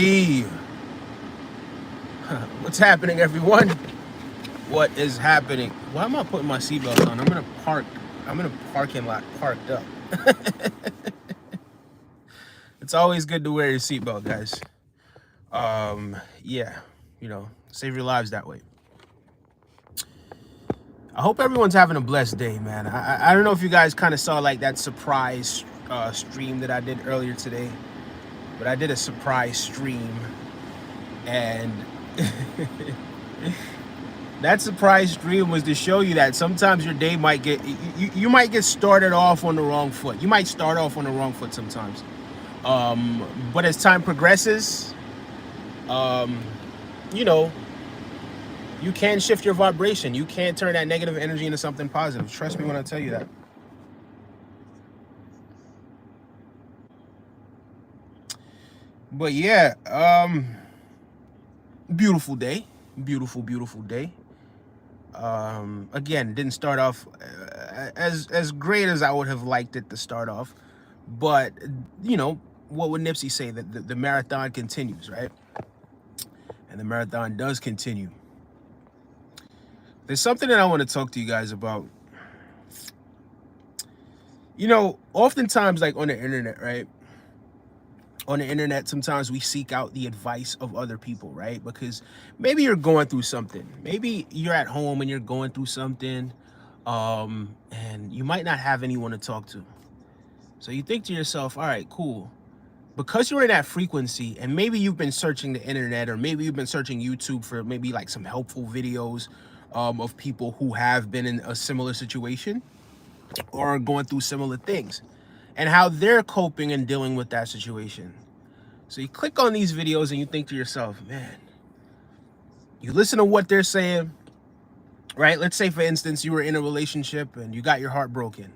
B. What's happening, everyone? What is happening? Why am I putting my seatbelt on? I'm in a parking lot parked up. It's always good to wear your seatbelt, guys. Yeah, save your lives that way. I hope everyone's having a blessed day, man. I don't know if you guys kind of saw like that surprise stream that I did earlier today, but I did a surprise stream, and that surprise stream was to show you that sometimes your day might get you might get started off on the wrong foot. You might start off on the wrong foot sometimes, but as time progresses, you can shift your vibration. You can turn that negative energy into something positive. Trust me when I tell you that. But yeah, beautiful day. Beautiful day. Again, didn't start off as great as I would have liked it to start off. But, what would Nipsey say? That the marathon continues, right? And the marathon does continue. There's something that I want to talk to you guys about. Oftentimes, like on the internet, right? On the internet, sometimes we seek out the advice of other people, right? Because maybe you're going through something. Maybe you're at home and you're going through something, and you might not have anyone to talk to. So you think to yourself, all right, cool. Because you're in that frequency, and maybe you've been searching the internet, or maybe you've been searching YouTube for maybe like some helpful videos of people who have been in a similar situation or are going through similar things and how they're coping and dealing with that situation. So you click on these videos and you think to yourself, man, you listen to what they're saying, right? Let's say, for instance, you were in a relationship and you got your heart broken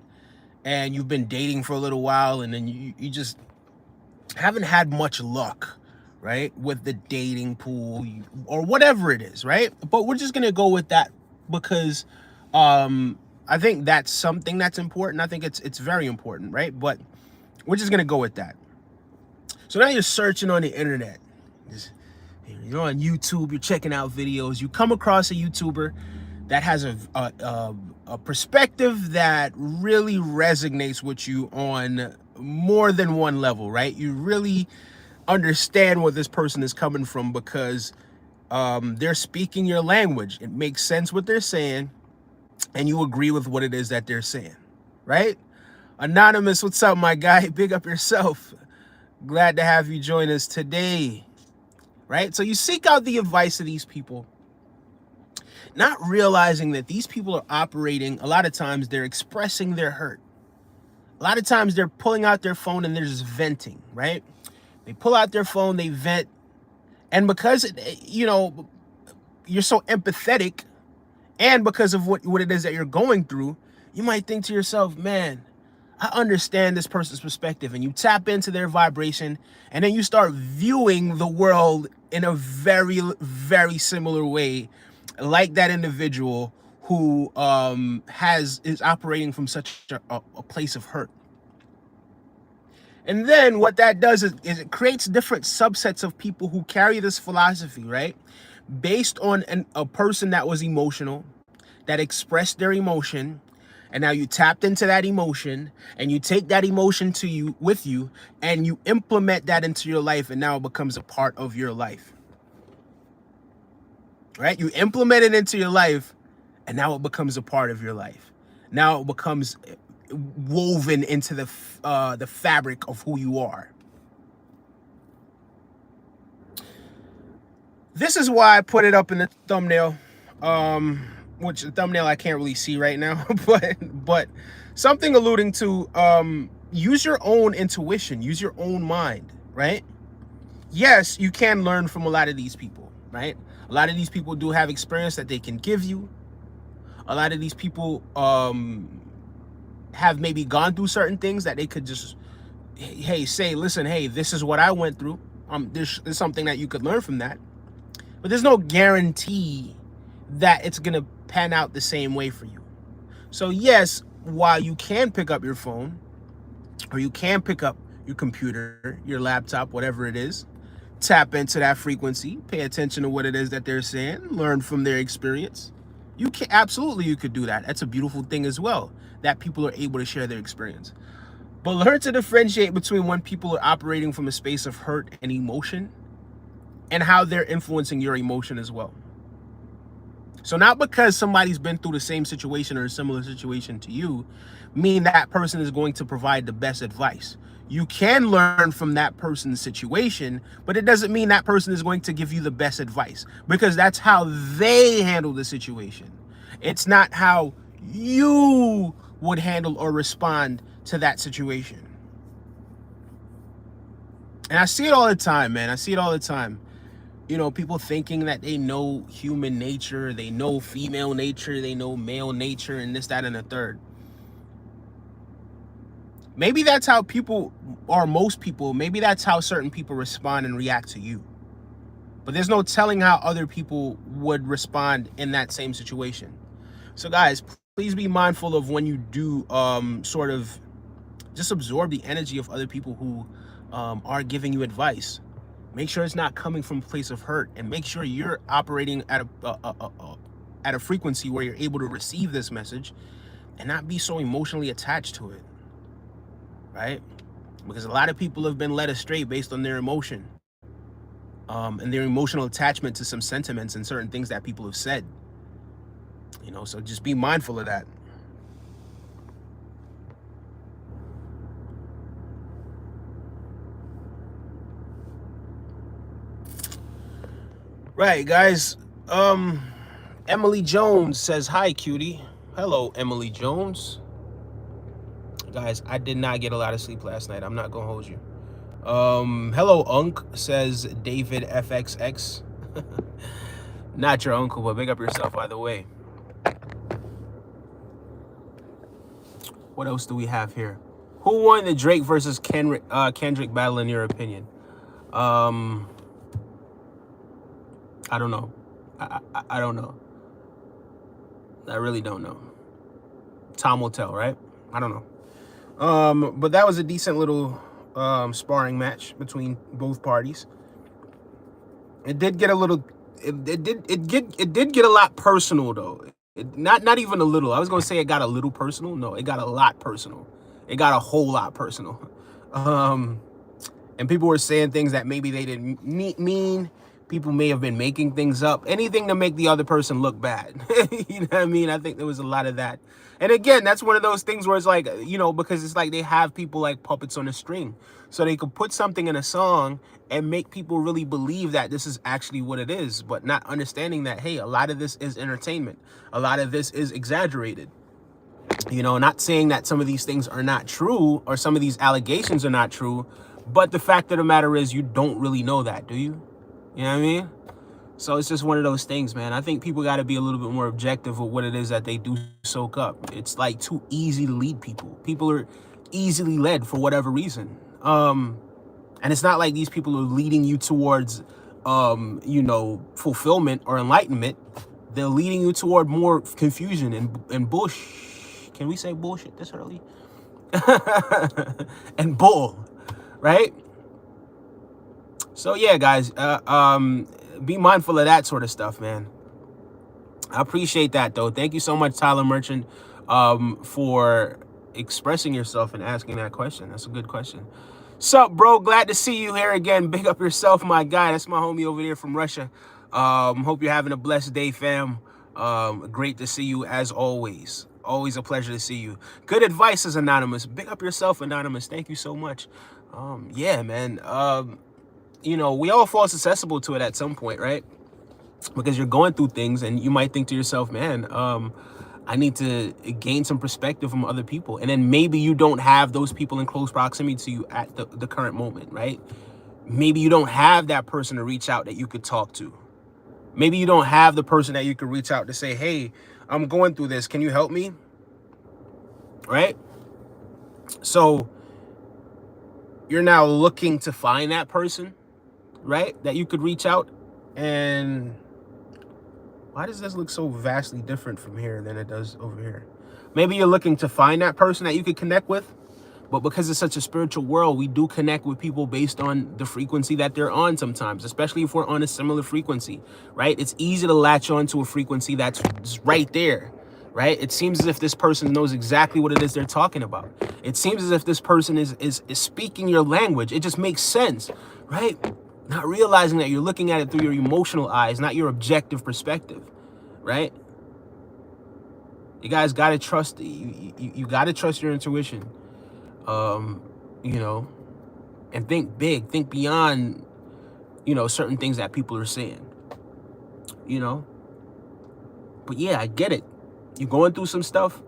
and you've been dating for a little while, and then you just haven't had much luck, right, with the dating pool or whatever it is, right? But we're just gonna go with that because I think that's something that's important. I think it's very important, right? But we're just gonna go with that. So now you're searching on the internet. You're on YouTube. You're checking out videos. You come across a YouTuber that has a perspective that really resonates with you on more than one level, right? You really understand where this person is coming from because they're speaking your language. It makes sense what they're saying, and you agree with what it is that they're saying, right? Anonymous, what's up, my guy? Big up yourself. Glad to have you join us today, right? So you seek out the advice of these people, not realizing that these people are operating, a lot of times they're expressing their hurt. A lot of times they're pulling out their phone and they're just venting, right? They pull out their phone, they vent. And because, you're so empathetic, and because of what it is that you're going through, you might think to yourself, man, I understand this person's perspective. And you tap into their vibration, and then you start viewing the world in a very, very similar way, like that individual who is operating from such a place of hurt. And then what that does is it creates different subsets of people who carry this philosophy, right? Based on a person that was emotional, that expressed their emotion, and now you tapped into that emotion, and you take that emotion with you, and you implement that into your life, and now it becomes a part of your life. Right? You implement it into your life, and now it becomes a part of your life. Now it becomes woven into the fabric of who you are. This is why I put it up in the thumbnail, which the thumbnail I can't really see right now, but something alluding to use your own intuition, use your own mind, right? Yes, you can learn from a lot of these people, right? A lot of these people do have experience that they can give you. A lot of these people have maybe gone through certain things that they could just, say, listen, this is what I went through. There's something that you could learn from that. But there's no guarantee that it's going to pan out the same way for you. So yes, while you can pick up your phone, or you can pick up your computer, your laptop, whatever it is, tap into that frequency, pay attention to what it is that they're saying, learn from their experience. You can absolutely, you could do that. That's a beautiful thing as well, that people are able to share their experience. But learn to differentiate between when people are operating from a space of hurt and emotion and how they're influencing your emotion as well. So not because somebody's been through the same situation or a similar situation to you, mean that person is going to provide the best advice. You can learn from that person's situation, but it doesn't mean that person is going to give you the best advice, because that's how they handle the situation. It's not how you would handle or respond to that situation. And I see it all the time, man. I see it all the time. You know, people thinking that they know human nature, they know female nature, they know male nature, and this, that, and the third. Maybe that's how people, or most people, maybe that's how certain people respond and react to you. But there's no telling how other people would respond in that same situation. So guys, please be mindful of when you do sort of just absorb the energy of other people who are giving you advice. Make sure it's not coming from a place of hurt, and make sure you're operating at a frequency where you're able to receive this message and not be so emotionally attached to it, right? Because a lot of people have been led astray based on their emotion and their emotional attachment to some sentiments and certain things that people have said. You know, so just be mindful of that. Right, guys. Emily Jones says, hi, cutie. Hello, Emily Jones. Guys, I did not get a lot of sleep last night. I'm not gonna hold you. Hello, Unc, says David FXX. Not your uncle, but big up yourself either way. What else do we have here? Who won the Drake versus Kendrick battle in your opinion? I don't know. I don't know. I really don't know. Time will tell, right? I don't know. But that was a decent little sparring match between both parties. It did get a little. It did get a lot personal though. Not even a little. I was gonna say it got a little personal. No, it got a lot personal. It got a whole lot personal. And people were saying things that maybe they didn't mean. People may have been making things up, anything to make the other person look bad. You know what I mean? I think there was a lot of that. And again, that's one of those things where it's like, you know, because it's like they have people like puppets on a string. So they could put something in a song and make people really believe that this is actually what it is, but not understanding that, hey, a lot of this is entertainment. A lot of this is exaggerated. You know, not saying that some of these things are not true or some of these allegations are not true, but the fact of the matter is you don't really know that, do you? You know what I mean? So it's just one of those things, man. I think people got to be a little bit more objective with what it is that they do soak up. It's like too easy to lead people. People are easily led for whatever reason. And it's not like these people are leading you towards, you know, fulfillment or enlightenment. They're leading you toward more confusion and bullshit. Can we say bullshit this early? And bull, right? So yeah, guys, be mindful of that sort of stuff, man. I appreciate that, though. Thank you so much, Tyler Merchant, for expressing yourself and asking that question. That's a good question. Sup, bro? Glad to see you here again. Big up yourself, my guy. That's my homie over there from Russia. Hope you're having a blessed day, fam. Great to see you as always. Always a pleasure to see you. Good advice is Anonymous. Big up yourself, Anonymous. Thank you so much. Yeah, man. You know, we all fall susceptible to it at some point, right? Because you're going through things and you might think to yourself, man, I need to gain some perspective from other people. And then maybe you don't have those people in close proximity to you at the current moment, right? Maybe you don't have that person to reach out that you could talk to. Maybe you don't have the person that you could reach out to say, hey, I'm going through this. Can you help me? Right? So you're now looking to find that person, right? That you could reach out. And why does this look so vastly different from here than it does over here? Maybe you're looking to find that person that you could connect with. But because it's such a spiritual world, we do connect with people based on the frequency that they're on sometimes, especially if we're on a similar frequency, right? It's easy to latch on to a frequency that's right there, right? It seems as if this person knows exactly what it is they're talking about. It seems as if this person is speaking your language. It just makes sense, right? Not realizing that you're looking at it through your emotional eyes, not your objective perspective, right? You guys got to trust, you got to trust your intuition. You know, and think big, think beyond, you know, certain things that people are saying, you know. But yeah, I get it. You're going through some stuff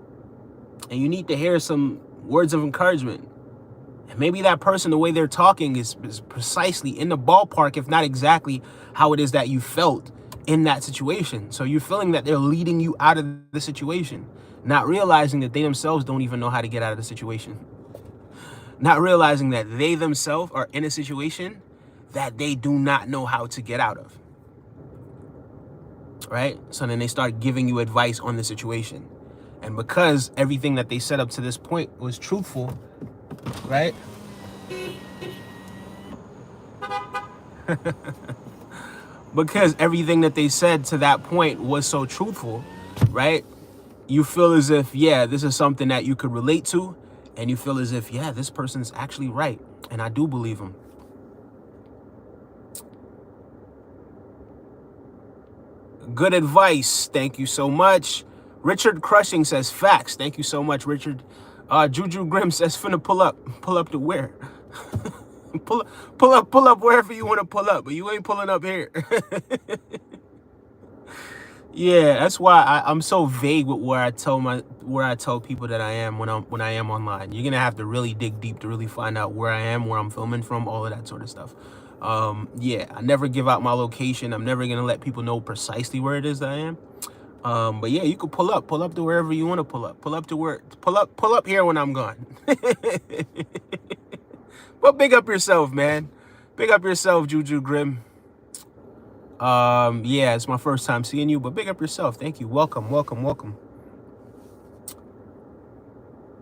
and you need to hear some words of encouragement. And maybe that person, the way they're talking is precisely in the ballpark, if not exactly how it is that you felt in that situation. So you're feeling that they're leading you out of the situation, not realizing that they themselves don't even know how to get out of the situation. Not realizing that they themselves are in a situation that they do not know how to get out of, right? So then they start giving you advice on the situation. And because everything that they said up to this point was truthful, right? Because everything that they said to that point was so truthful, right? You feel as if, yeah, this is something that you could relate to. And you feel as if, yeah, this person's actually right. And I do believe him. Good advice. Thank you so much. Richard Crushing says facts. Thank you so much, Richard. Juju Grim says finna pull up. Pull up to where? pull up wherever you want to pull up. But you ain't pulling up here. Yeah, that's why I'm so vague with where I tell people that I am when I am online. You're gonna have to really dig deep to really find out where I am, where I'm filming from, all of that sort of stuff. Yeah, I never give out my location. I'm never gonna let people know precisely where it is that I am. But yeah, you can pull up to wherever you want to pull up pull up here when I'm gone. But big up yourself, man. Big up yourself, Juju Grim. Yeah, it's my first time seeing you, but big up yourself. Thank you. Welcome.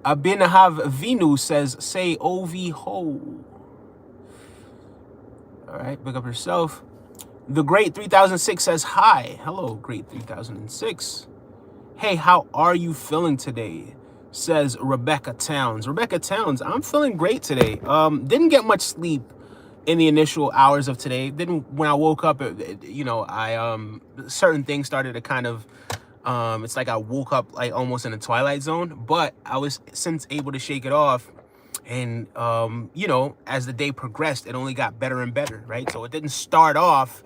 Abinahav Vinu says, say OV ho. All right, big up yourself. The Great 3006 says, hi. Hello, Great 3006. Hey, how are you feeling today? Says Rebecca Towns. Rebecca Towns, I'm feeling great today. Didn't get much sleep in the initial hours of today. When I woke up, you know, certain things started to kind of, it's like I woke up like almost in a twilight zone, but I was since able to shake it off. And, you know, as the day progressed, it only got better and better, right? So it didn't start off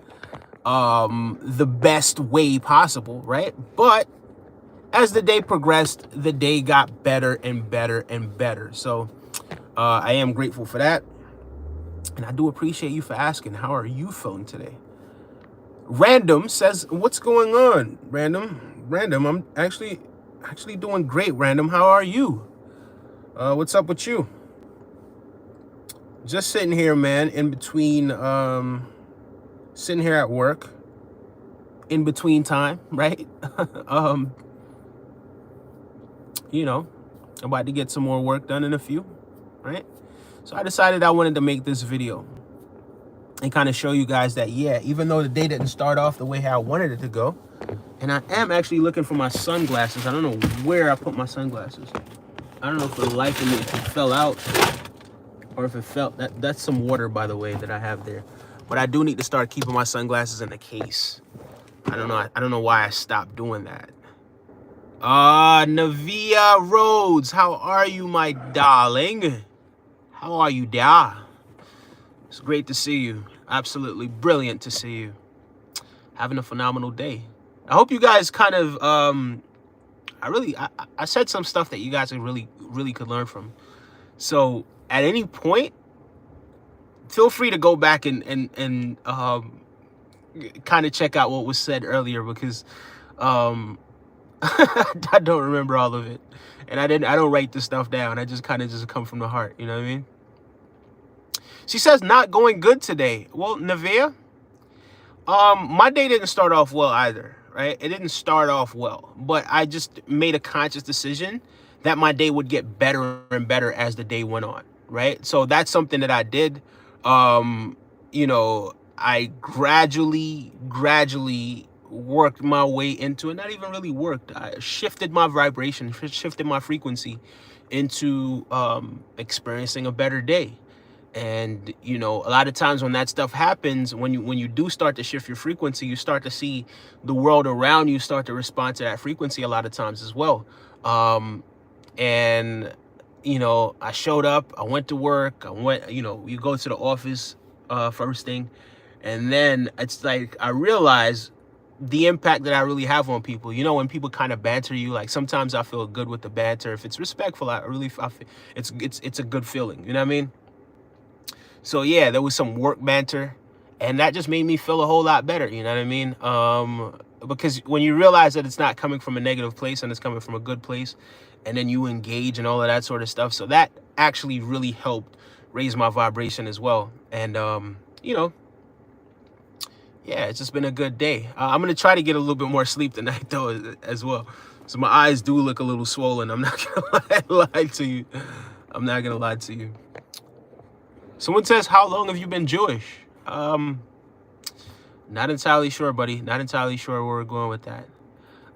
the best way possible, right? But as the day progressed, the day got better and better and better. So I am grateful for that. And I do appreciate you for asking, how are you feeling today? Random says, what's going on? Random, I'm actually doing great, Random. How are you? What's up with you? Just sitting here, man, in between, sitting here at work, in between time, right? You know, I'm about to get some more work done in a few, right? So I decided I wanted to make this video and kind of show you guys that, yeah, even though the day didn't start off the way how I wanted it to go, and I am actually looking for my sunglasses. I don't know where I put my sunglasses. I don't know for the life of me if it fell out or if it fell. That's some water, by the way, that I have there. But I do need to start keeping my sunglasses in the case. I don't know why I stopped doing that. Navia Rhodes, how are you, my darling? How are you, dear? It's great to see you. Absolutely brilliant to see you. Having a phenomenal day. I hope you guys kind of, I said some stuff that you guys really could learn from. So at any point, feel free to go back and kind of check out what was said earlier, because I don't remember all of it. And I don't write this stuff down. I just kind of just come from the heart. You know what I mean? She says, not going good today. Well, Nevea, my day didn't start off well either, right? It didn't start off well, but I just made a conscious decision that my day would get better and better as the day went on, right? So that's something that I did. You know, I gradually worked my way into it. Not even really worked. I shifted my vibration, shifted my frequency into experiencing a better day. And you know, a lot of times when that stuff happens, when you do start to shift your frequency, you start to see the world around you start to respond to that frequency a lot of times as well. And you know, I showed up, I went to work, I went, you know, you go to the office first thing, and then it's like I realized the impact that I really have on people. You know, when people kind of banter you, like sometimes I feel good with the banter. If it's respectful, I feel it's a good feeling. You know what I mean? So yeah, there was some work banter, and that just made me feel a whole lot better. You know what I mean? Because when you realize that it's not coming from a negative place and it's coming from a good place, and then you engage and all of that sort of stuff, so that actually really helped raise my vibration as well. And you know, yeah, it's just been a good day. I'm gonna try to get a little bit more sleep tonight though, as well. So my eyes do look a little swollen. I'm not gonna lie to you. I'm not gonna lie to you. Someone says, how long have you been Jewish? Not entirely sure, buddy. Not entirely sure where we're going with that.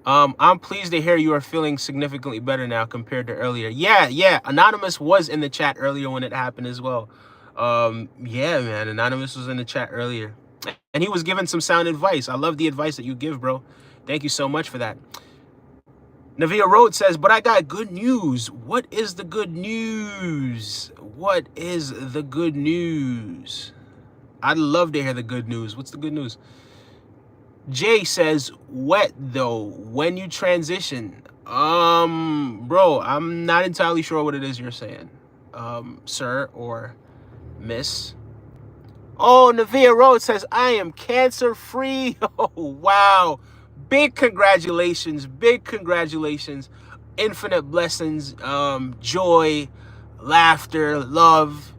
I'm pleased to hear you are feeling significantly better now compared to earlier. Yeah. Anonymous was in the chat earlier when it happened as well. Yeah, man. Anonymous was in the chat earlier. And he was giving some sound advice. I love the advice that you give, bro. Thank you so much for that. Navia Road says, but I got good news. What is the good news? What is the good news? I'd love to hear the good news. What's the good news? Jay says, wet though, when you transition. Bro, I'm not entirely sure what it is you're saying. Sir or miss. Oh, Navia Road says, I am cancer free. Oh, wow. Big congratulations. Big congratulations. Infinite blessings, joy, laughter, love,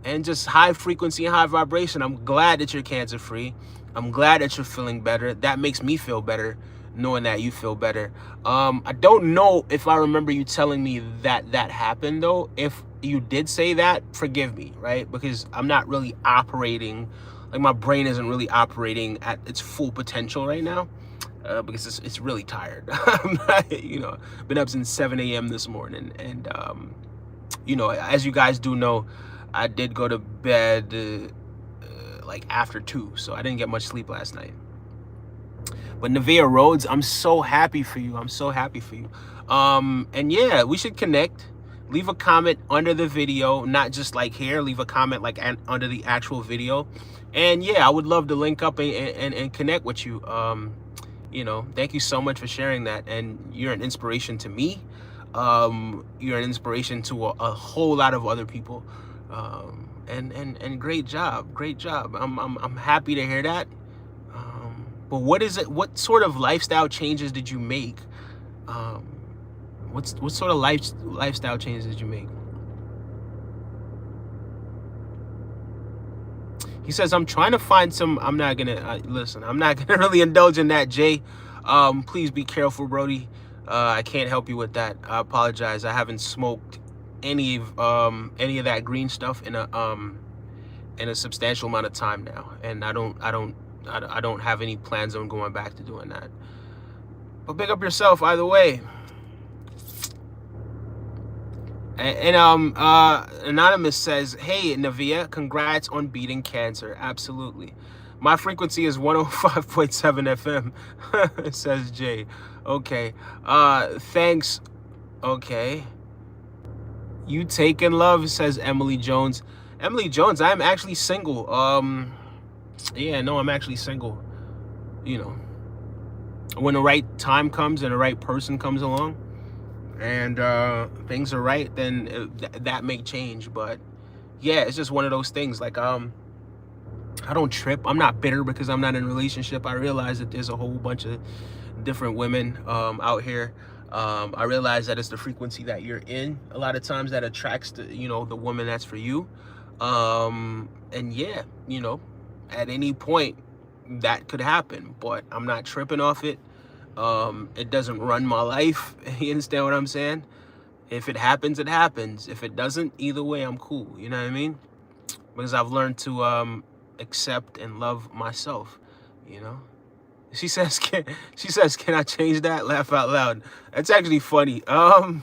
and just high frequency and high vibration. I'm glad that you're cancer free. I'm glad that you're feeling better. That makes me feel better, knowing that you feel better. I don't know if I remember you telling me that that happened though. If you did say that, forgive me, right? Because I'm not really operating, like my brain isn't really operating at its full potential right now. Because it's really tired. You know, been up since 7 a.m. this morning, and you know, as you guys do know, I did go to bed like after 2, so I didn't get much sleep last night. But Nevaeh Rhodes, I'm so happy for you. I'm so happy for you. And yeah, we should connect. Leave a comment under the video, not just like here. Leave a comment like under the actual video. And yeah, I would love to link up and connect with you. You know, thank you so much for sharing that. And you're an inspiration to me. You're an inspiration to a whole lot of other people. And great job. Great job. I'm happy to hear that. But what is it? What sort of lifestyle changes did you make? What sort of lifestyle changes did you make? He says, I'm trying to find some. I'm not gonna listen. I'm not gonna really indulge in that, Jay. Please be careful, Brody. I can't help you with that. I apologize. I haven't smoked any of that green stuff in a substantial amount of time now, and I don't have any plans on going back to doing that. But pick up yourself either way. And Anonymous says, hey, Nevaeh, congrats on beating cancer. Absolutely. My frequency is 105.7 FM, says Jay. Okay. Thanks. Okay. You taken love, says Emily Jones. Emily Jones, I'm actually single. Yeah, no, I'm actually single. You know, when the right time comes and the right person comes along, and things are right, then that may change. But yeah, it's just one of those things. Like I don't trip. I'm not bitter because I'm not in a relationship. I realize that there's a whole bunch of different women out here. I realize that it's the frequency that you're in a lot of times that attracts the, you know, the woman that's for you. And yeah, you know, at any point that could happen, but I'm not tripping off it. It doesn't run my life. You understand what I'm saying? If it happens, it happens. If it doesn't, either way, I'm cool. You know what I mean? Because I've learned to accept and love myself. You know. She says, can I change that? Laugh out loud. That's actually funny. I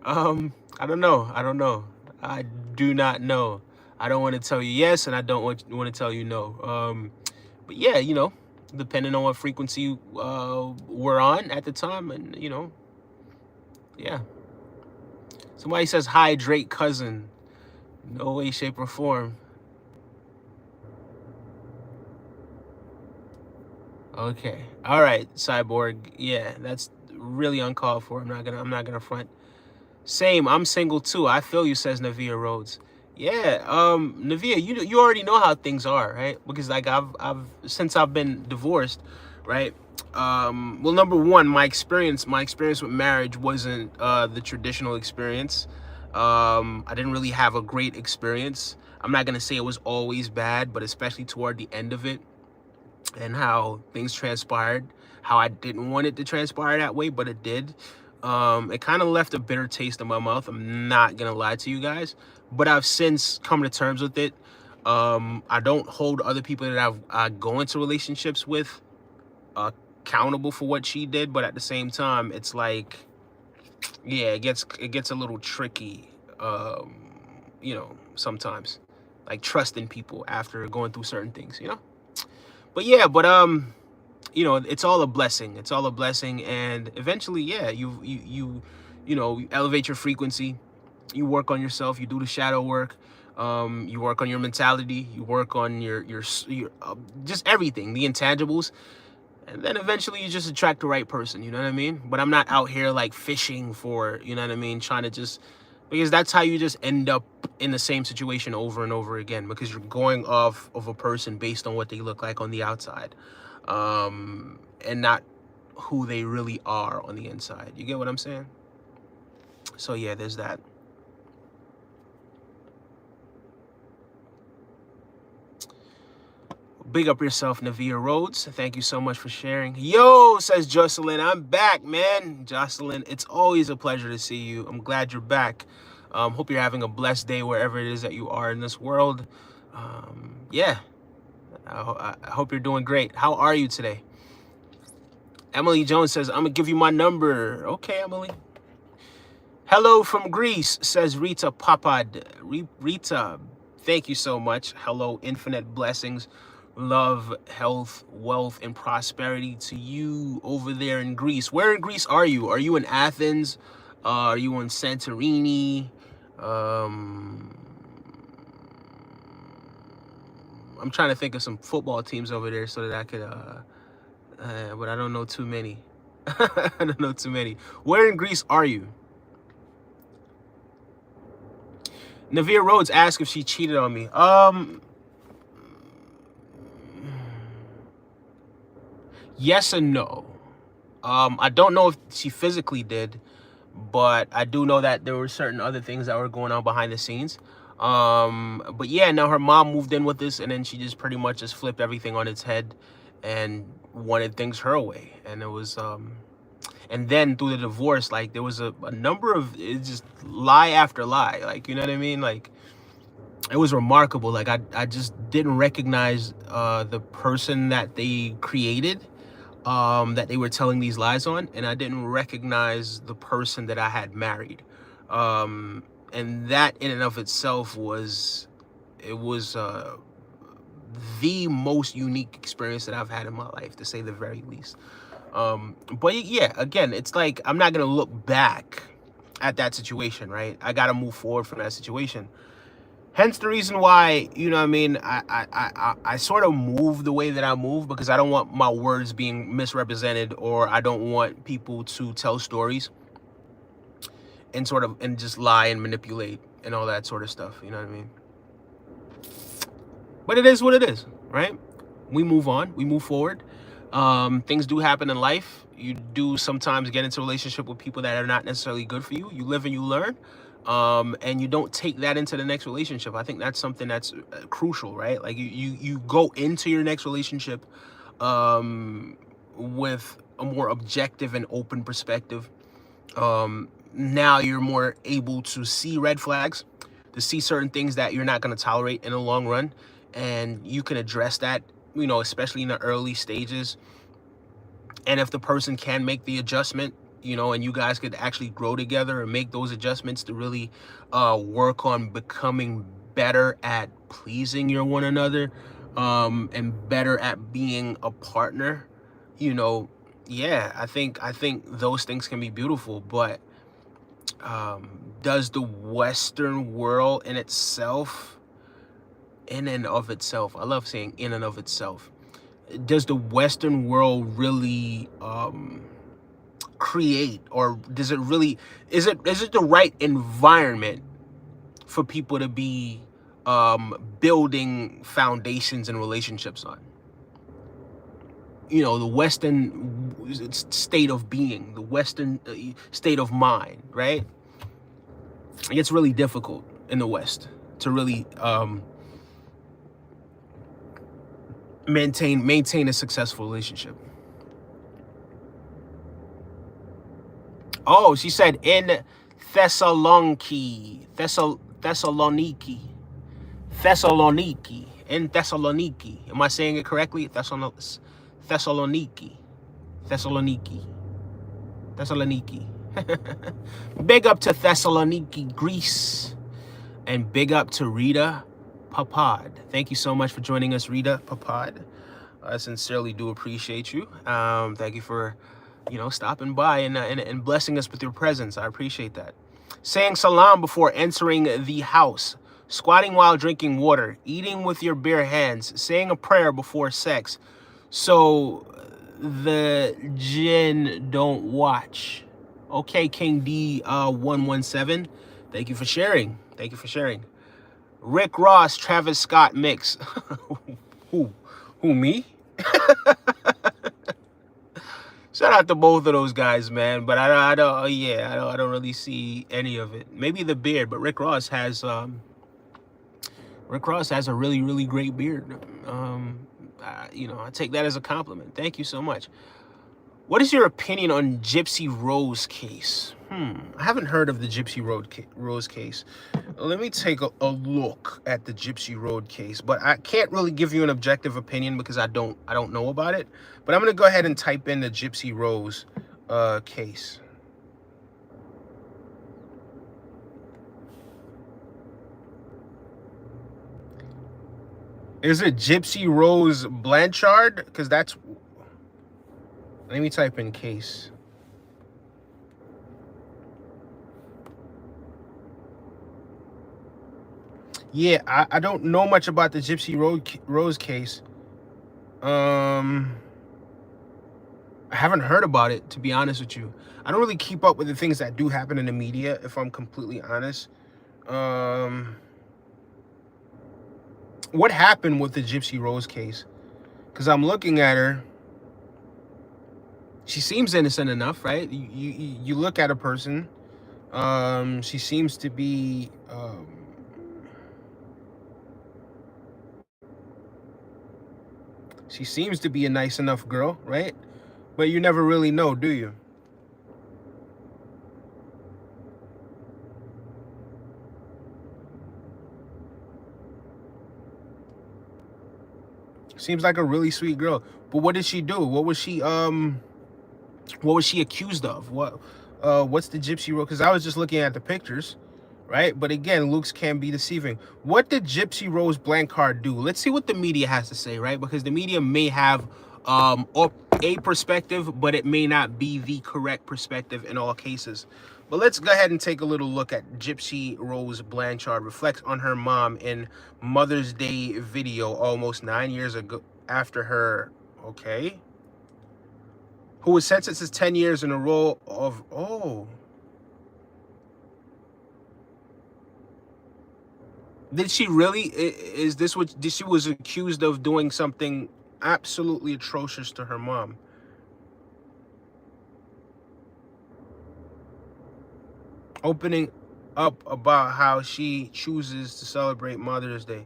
don't know. I do not know. I don't want to tell you yes, and I don't want to tell you no. But yeah, depending on what frequency we're on at the time, and yeah. Somebody says hydrate cousin. No way, shape, or form. Okay. All right, Cyborg. Yeah, that's really uncalled for. I'm not gonna front. Same. I'm single too. I feel you, says Navia Rhodes. Yeah. Navia, you already know how things are, right? Because like I've since I've been divorced, right? Well, number one, my experience with marriage wasn't the traditional experience. I didn't really have a great experience. I'm not gonna say it was always bad, but especially toward the end of it, and how things transpired, how I didn't want it to transpire that way, but it did. It kind of left a bitter taste in my mouth. I'm not gonna lie to you guys, but I've since come to terms with it. I don't hold other people that I go into relationships with accountable for what she did, but at the same time, it's like, yeah, it gets a little tricky. Sometimes, like trusting people after going through certain things. But yeah, it's all a blessing. It's all a blessing, and eventually, yeah, you elevate your frequency. You work on yourself. You do the shadow work. You work on your mentality. You work on your just everything, the intangibles, and then eventually you just attract the right person. You know what I mean? But I'm not out here like fishing for, you know what I mean, trying to just, because that's how you just end up in the same situation over and over again, because you're going off of a person based on what they look like on the outside, and not who they really are on the inside. You get what I'm saying? So yeah, there's that. Big up yourself, Navia Rhodes. Thank you so much for sharing. Yo, says Jocelyn, I'm back, man. Jocelyn, it's always a pleasure to see you. I'm glad you're back. Hope you're having a blessed day wherever it is that you are in this world. Yeah, I hope you're doing great. How are you today? Emily Jones says, I'm going to give you my number. Okay, Emily. Hello from Greece, says Rita Papad. Rita, thank you so much. Hello, infinite blessings, love, health, wealth, and prosperity to you over there in Greece. Where in Greece are you? Are you in Athens? Are you in Santorini? I'm trying to think of some football teams over there so that I could, but I don't know too many. I don't know too many. Where in Greece are you? Navia Rhodes asked if she cheated on me. Yes and no. I don't know if she physically did, but I do know that there were certain other things that were going on behind the scenes. But yeah, now her mom moved in with us, and then she just pretty much just flipped everything on its head and wanted things her way. And it was, and then through the divorce, like there was a number of, it's just lie after lie. Like, you know what I mean? Like, it was remarkable. Like I just didn't recognize the person that they created, that they were telling these lies on, and I didn't recognize the person that I had married. And that in and of itself was, it was the most unique experience that I've had in my life, to say the very least. But yeah, again, it's like, I'm not gonna look back at that situation, right? I gotta move forward from that situation. Hence the reason why, you know what I mean, I sort of move the way that I move, because I don't want my words being misrepresented, or I don't want people to tell stories and just lie and manipulate and all that sort of stuff, you know what I mean? But it is what it is, right? We move on, we move forward. Things do happen in life. You do sometimes get into a relationship with people that are not necessarily good for you. You live and you learn. And you don't take that into the next relationship. I think that's something that's crucial, right? Like you go into your next relationship with a more objective and open perspective. now you're more able to see red flags, to see certain things that you're not going to tolerate in the long run, and you can address that, especially in the early stages. And if the person can make the adjustment, and you guys could actually grow together and make those adjustments to really work on becoming better at pleasing your one another, and better at being a partner, yeah, I think those things can be beautiful. But does the Western world in and of itself, I love saying in and of itself, does the Western world really create, or does it really, is it the right environment for people to be building foundations and relationships on? The Western state of being, the Western state of mind, right? It's really difficult in the West to really maintain a successful relationship. Oh, she said in Thessaloniki, in Thessaloniki. Am I saying it correctly? Thessaloniki, Thessaloniki. Big up to Thessaloniki, Greece, and big up to Rita Papad. Thank you so much for joining us, Rita Papad. I sincerely do appreciate you. Thank you for, stopping by and blessing us with your presence. I appreciate that. Saying salam before entering the house, squatting while drinking water, eating with your bare hands, saying a prayer before sex, so the jinn don't watch. Okay, King D 117. Thank you for sharing. Rick Ross, Travis Scott mix. Who me? Shout out to both of those guys, man. But I don't really see any of it. Maybe the beard, but Rick Ross has a really, really great beard. I take that as a compliment. Thank you so much. What is your opinion on Gypsy Rose case? I haven't heard of the Gypsy Rose case. Let me take a look at the Gypsy Road case, but I can't really give you an objective opinion because I don't know about it. But I'm gonna go ahead and type in the Gypsy Rose case. Is it Gypsy Rose Blanchard? Because that's... Let me type in case. Yeah, I don't know much about the Gypsy Rose case. I haven't heard about it, to be honest with you. I don't really keep up with the things that do happen in the media, if I'm completely honest. What happened with the Gypsy Rose case? Because I'm looking at her. She seems innocent enough, right? You look at a person. She seems to be... she seems to be a nice enough girl, right? But you never really know, do you? Seems like a really sweet girl. But what did she do? What was she accused of? What's the Gypsy Rose? Because I was just looking at the pictures, right? But again, looks can be deceiving. What did Gypsy Rose Blanchard do? Let's see what the media has to say, right? Because the media may have a perspective, but it may not be the correct perspective in all cases. But let's go ahead and take a little look at Gypsy Rose Blanchard reflects on her mom in Mother's Day video almost 9 years ago after her, okay, who was sentenced to 10 years in a row of, did she really, is this what, she was accused of doing something absolutely atrocious to her mom? Opening up about how she chooses to celebrate Mother's Day.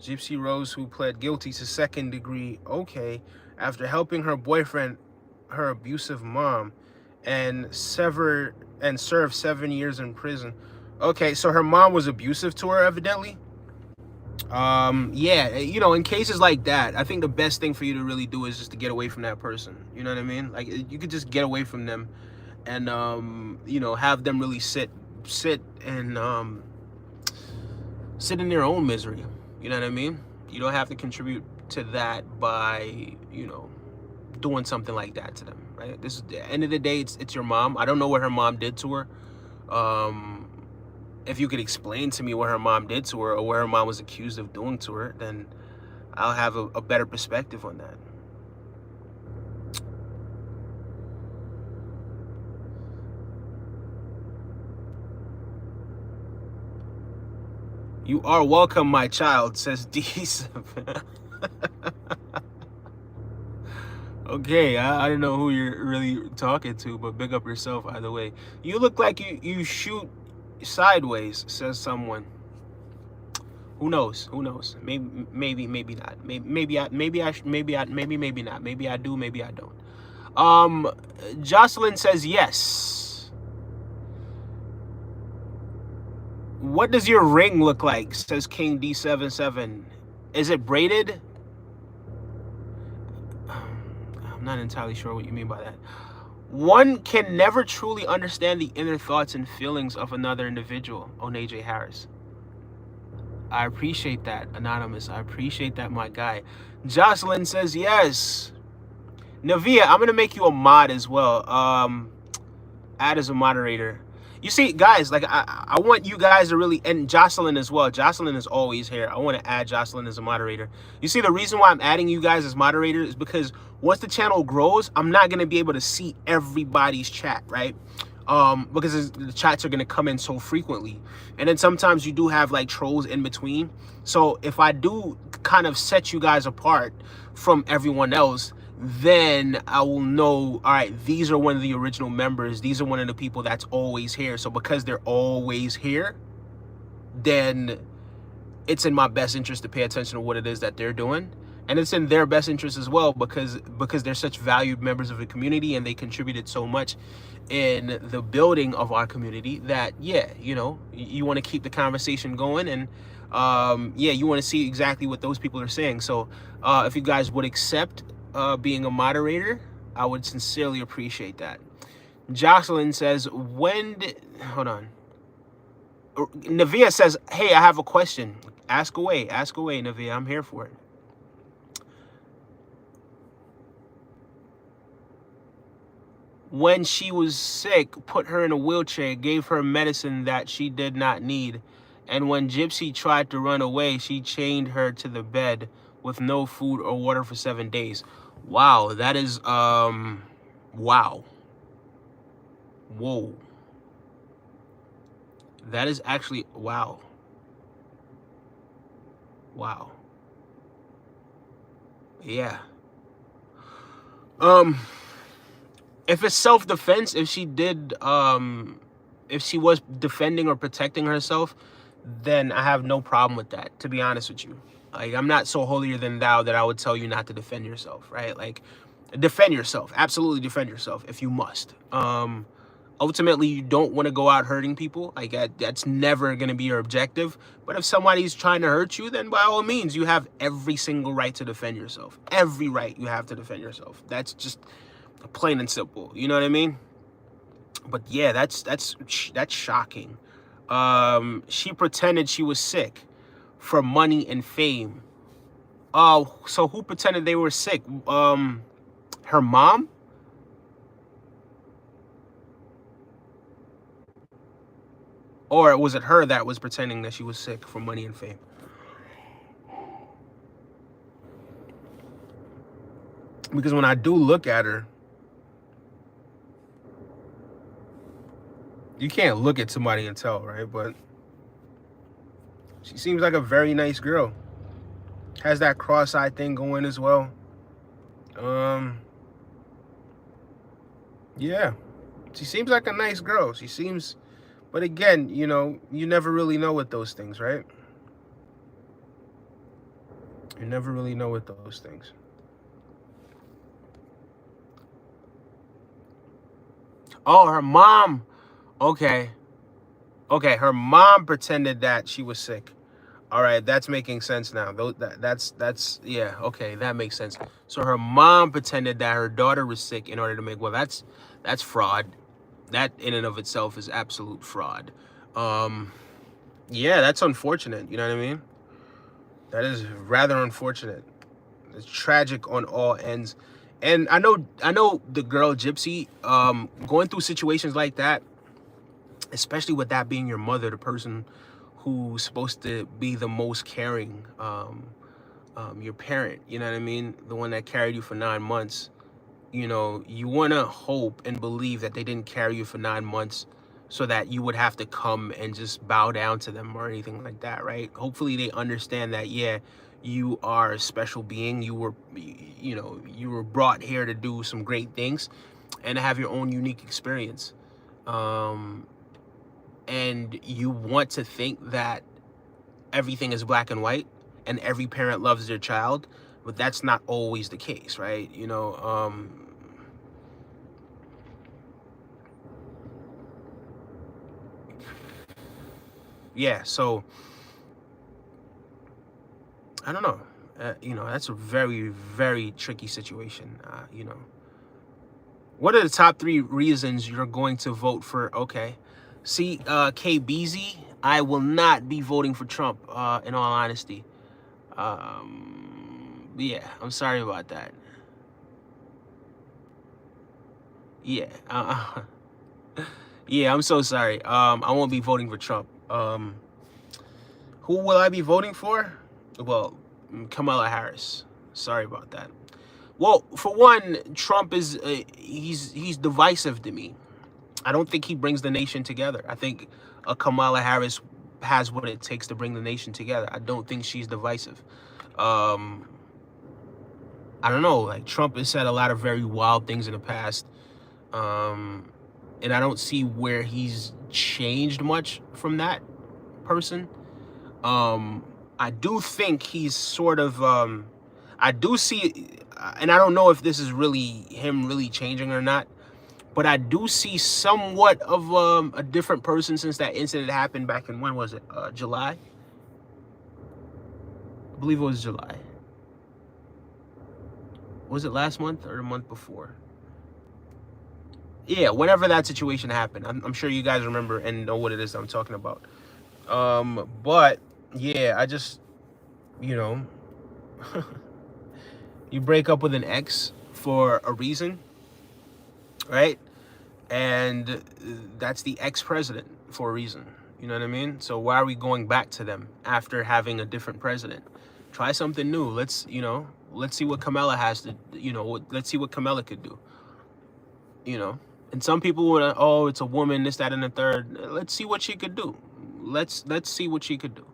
Gypsy Rose, who pled guilty to second degree, after helping her boyfriend, her abusive mom, and served 7 years in prison. Okay, so her mom was abusive to her, evidently. Yeah, in cases like that, I think the best thing for you to really do is just to get away from that person. You know what I mean? Like, you could just get away from them, and have them really sit and sit in their own misery. You know what I mean? You don't have to contribute to that by doing something like that to them, right? This is the end of the day. It's your mom. I don't know what her mom did to her. Um, if you could explain to me what her mom did to her, or what her mom was accused of doing to her, then I'll have a better perspective on that. You are welcome, my child, says D7. Okay, I don't know who you're really talking to, but big up yourself either way. You look like you shoot sideways, says someone. Who knows? Who knows? Maybe not. Maybe not. Maybe I do. Maybe I don't. Jocelyn says yes. What does your ring look like? Says King D77. Is it braided? I'm not entirely sure what you mean by that. One can never truly understand the inner thoughts and feelings of another individual. Oneje Harris. I appreciate that, Anonymous. I appreciate that, my guy. Jocelyn says yes. Navia, I'm gonna make you a mod as well. Add as a moderator. You see, guys, like I want you guys to really, and Jocelyn as well. Jocelyn is always here. I want to add Jocelyn as a moderator. You see, the reason why I'm adding you guys as moderators is because once the channel grows, I'm not gonna be able to see everybody's chat, right? Because the chats are gonna come in so frequently, and then sometimes you do have like trolls in between. So if I do kind of set you guys apart from everyone else, then I will know, all right, these are one of the original members. These are one of the people that's always here. So because they're always here, then it's in my best interest to pay attention to what it is that they're doing. And it's in their best interest as well, because they're such valued members of the community and they contributed so much in the building of our community that, yeah, you want to keep the conversation going, and yeah, you want to see exactly what those people are saying. So if you guys would accept being a moderator, I would sincerely appreciate that. Jocelyn says, hold on. Navia says, hey, I have a question. Ask away, Navia. I'm here for it. When she was sick, put her in a wheelchair, gave her medicine that she did not need. And when Gypsy tried to run away, she chained her to the bed with no food or water for 7 days. Wow, that is, wow. Whoa. That is actually, wow. Wow. Yeah. If it's self-defense, if she was defending or protecting herself, then I have no problem with that, to be honest with you. Like, I'm not so holier than thou that I would tell you not to defend yourself, right? Like, defend yourself. Absolutely defend yourself if you must. Ultimately, you don't want to go out hurting people. Like, that's never going to be your objective. But if somebody's trying to hurt you, then by all means, you have every single right to defend yourself. Every right you have to defend yourself. That's just plain and simple. You know what I mean? But yeah, that's shocking. She pretended she was sick for money and fame. So who pretended they were sick? Her mom? Or was it her that was pretending that she was sick for money and fame? Because when I do look at her, you can't look at somebody and tell, right? But she seems like a very nice girl. Has that cross-eyed thing going as well. Yeah. She seems like a nice girl. She seems, but again, you never really know with those things, right? You never really know with those things. Oh, her mom. Okay. Okay, her mom pretended that she was sick. All right, that's making sense now. That's yeah, okay, that makes sense. So her mom pretended that her daughter was sick in order to make, well, that's fraud. That in and of itself is absolute fraud. Um yeah, that's unfortunate, you know what I mean? That is rather unfortunate. It's tragic on all ends. And I know the girl Gypsy going through situations like that, especially with that being your mother, the person who's supposed to be the most caring, your parent, you know what I mean? The one that carried you for 9 months. You know, you want to hope and believe that they didn't carry you for 9 months so that you would have to come and just bow down to them or anything like that, right? Hopefully they understand that, yeah, you are a special being. You were brought here to do some great things and to have your own unique experience. Um, and you want to think that everything is black and white and every parent loves their child, but that's not always the case, right? Yeah, so I don't know. That's a very, very tricky situation. What are the top three reasons you're going to vote for? Okay, see, KBZ, I will not be voting for Trump. In all honesty, yeah, I'm sorry about that. Yeah, yeah, I'm so sorry. I won't be voting for Trump. Who will I be voting for? Well, Kamala Harris. Sorry about that. Well, for one, Trump is he's divisive to me. I don't think he brings the nation together. I think Kamala Harris has what it takes to bring the nation together. I don't think she's divisive. Um, I don't know. Like Trump has said a lot of very wild things in the past, um, and I don't see where he's changed much from that person. Um, I do think he's sort of. I do see, and I don't know if this is really him really changing or not, but I do see somewhat of a different person since that incident happened back in, when was it? July? I believe it was July. Was it last month or the month before? Yeah, whenever that situation happened. I'm sure you guys remember and know what it is I'm talking about. But yeah, I just, you know, you break up with an ex for a reason, right? And that's the ex-president for a reason. You know what I mean? So why are we going back to them after having a different president? Try something new. Let's see what Kamala has to, let's see what Kamala could do, you know? And some people would, oh, it's a woman, this, that, and the third. Let's see what she could do. Let's see what she could do.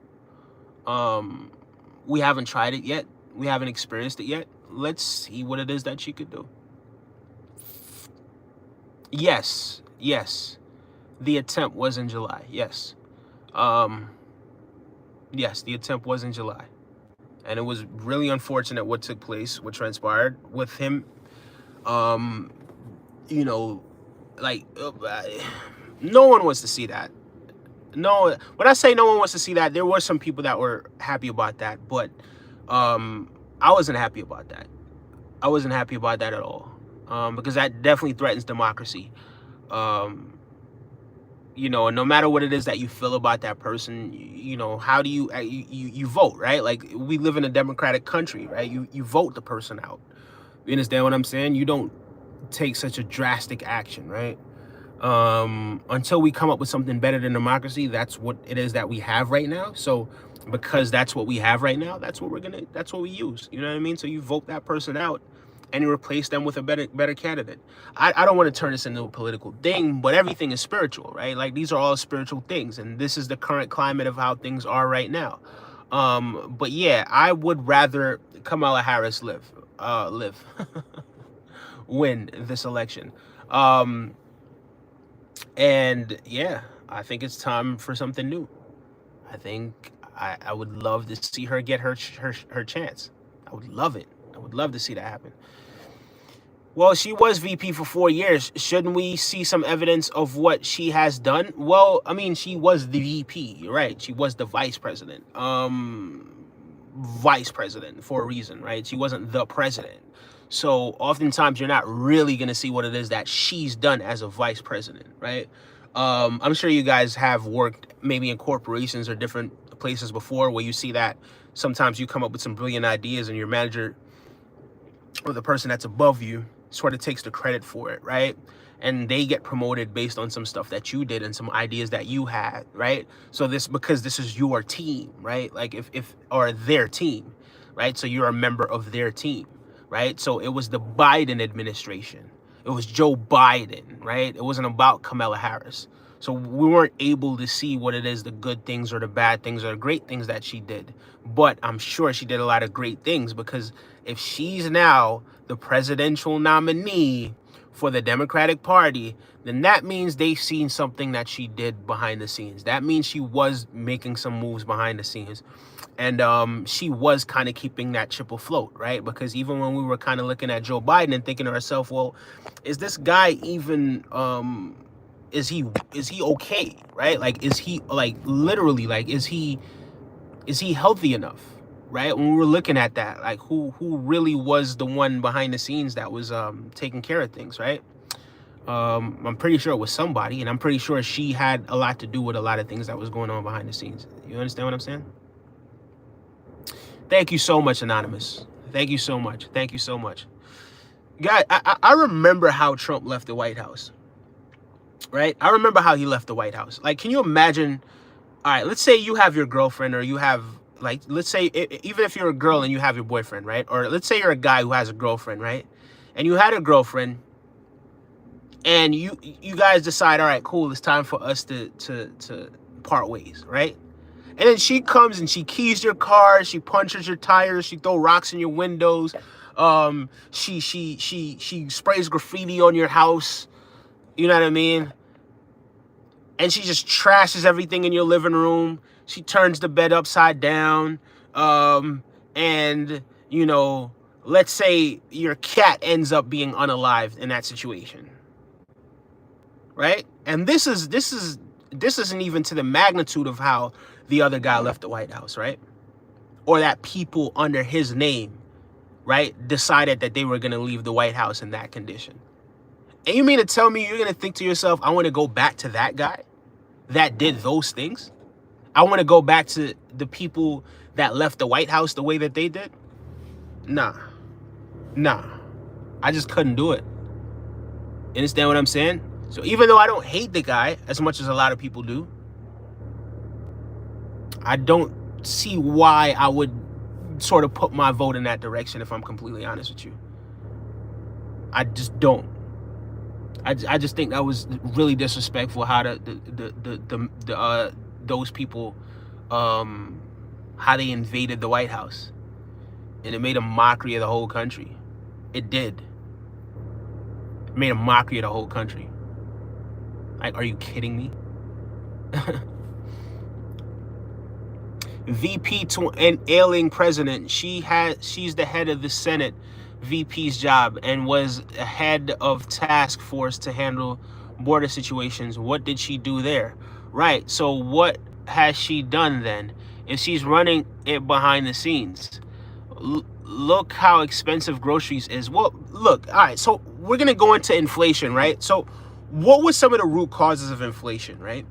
Um, we haven't tried it yet. We haven't experienced it yet. Let's see what it is that she could do. Yes, yes. The attempt was in July. Yes. Um, yes, the attempt was in July. And it was really unfortunate what took place, what transpired with him. Um, you know, like, no one wants to see that. No, when I say no one wants to see that, there were some people that were happy about that, but um, I wasn't happy about that. I wasn't happy about that at all, because that definitely threatens democracy. Um, no matter what it is that you feel about that person, how do you vote, right? Like, we live in a democratic country, right? You vote the person out. You understand what I'm saying? You don't take such a drastic action, right? Until we come up with something better than democracy. That's what it is that we have right now. So because that's what we have right now, that's what we use. You know what I mean? So you vote that person out and you replace them with a better candidate. I don't want to turn this into a political thing, but everything is spiritual, right? Like, these are all spiritual things, and this is the current climate of how things are right now. But yeah, I would rather Kamala Harris live win this election. Um, and yeah, I think it's time for something new. I think I would love to see her get her chance. I would love it. I would love to see that happen. Well, she was VP for 4 years. Shouldn't we see some evidence of what she has done? Well, I mean, she was the VP, you're right? She was the vice president. Vice president for a reason, right? She wasn't the president. So oftentimes you're not really going to see what it is that she's done as a vice president, right? I'm sure you guys have worked maybe in corporations or different places before where you see that sometimes you come up with some brilliant ideas and your manager or the person that's above you sort of takes the credit for it, right? And they get promoted based on some stuff that you did and some ideas that you had, right? So because this is your team, right? Like or their team, right? So you're a member of their team, right? So it was the Biden administration. It was Joe Biden, right? It wasn't about Kamala Harris. So we weren't able to see what it is, the good things or the bad things or the great things that she did. But I'm sure she did a lot of great things, because if she's now the presidential nominee for the Democratic Party, then that means they've seen something that she did behind the scenes. That means she was making some moves behind the scenes. And she was kind of keeping that ship afloat, right? Because even when we were kind of looking at Joe Biden and thinking to ourselves, well, is this guy even... is he okay, right? Like, is he, like, literally, like, is he healthy enough, right? When we were looking at that, like, who really was the one behind the scenes that was taking care of things, right? I'm pretty sure it was somebody, and I'm pretty sure she had a lot to do with a lot of things that was going on behind the scenes. You understand what I'm saying? Thank you so much, Anonymous. Thank you so much. Thank you so much. Guys, I remember how Trump left the White House. Right? I remember how he left the White House. Like, can you imagine? All right, let's say you have your girlfriend, or you have, like, let's say, even if you're a girl and you have your boyfriend, right? Or let's say you're a guy who has a girlfriend, right? And you had a girlfriend, and you guys decide, all right, cool, it's time for us to part ways, right? And then she comes and she keys your car, she punches your tires, she throws rocks in your windows, she sprays graffiti on your house. You know what I mean? And she just trashes everything in your living room. She turns the bed upside down. And, you know, let's say your cat ends up being unalived in that situation. Right? And this isn't even to the magnitude of how the other guy left the White House, right? Or that people under his name, right, decided that they were going to leave the White House in that condition. And you mean to tell me you're going to think to yourself, I want to go back to that guy that did those things? I want to go back to the people that left the White House the way that they did? Nah. I just couldn't do it. You understand what I'm saying? So even though I don't hate the guy as much as a lot of people do, I don't see why I would sort of put my vote in that direction, if I'm completely honest with you. I just don't. I just think that was really disrespectful how those people how they invaded the White House, and it made a mockery of the whole country. It did. It made a mockery of the whole country. Like, are you kidding me? VP to an ailing president. She's the head of the Senate VP's job and was head of task force to handle border situations. What did she do there? Right. So what has she done then? If she's running it behind the scenes, look how expensive groceries is. Well, look, all right. So we're going to go into inflation, right? So what were some of the root causes of inflation, right?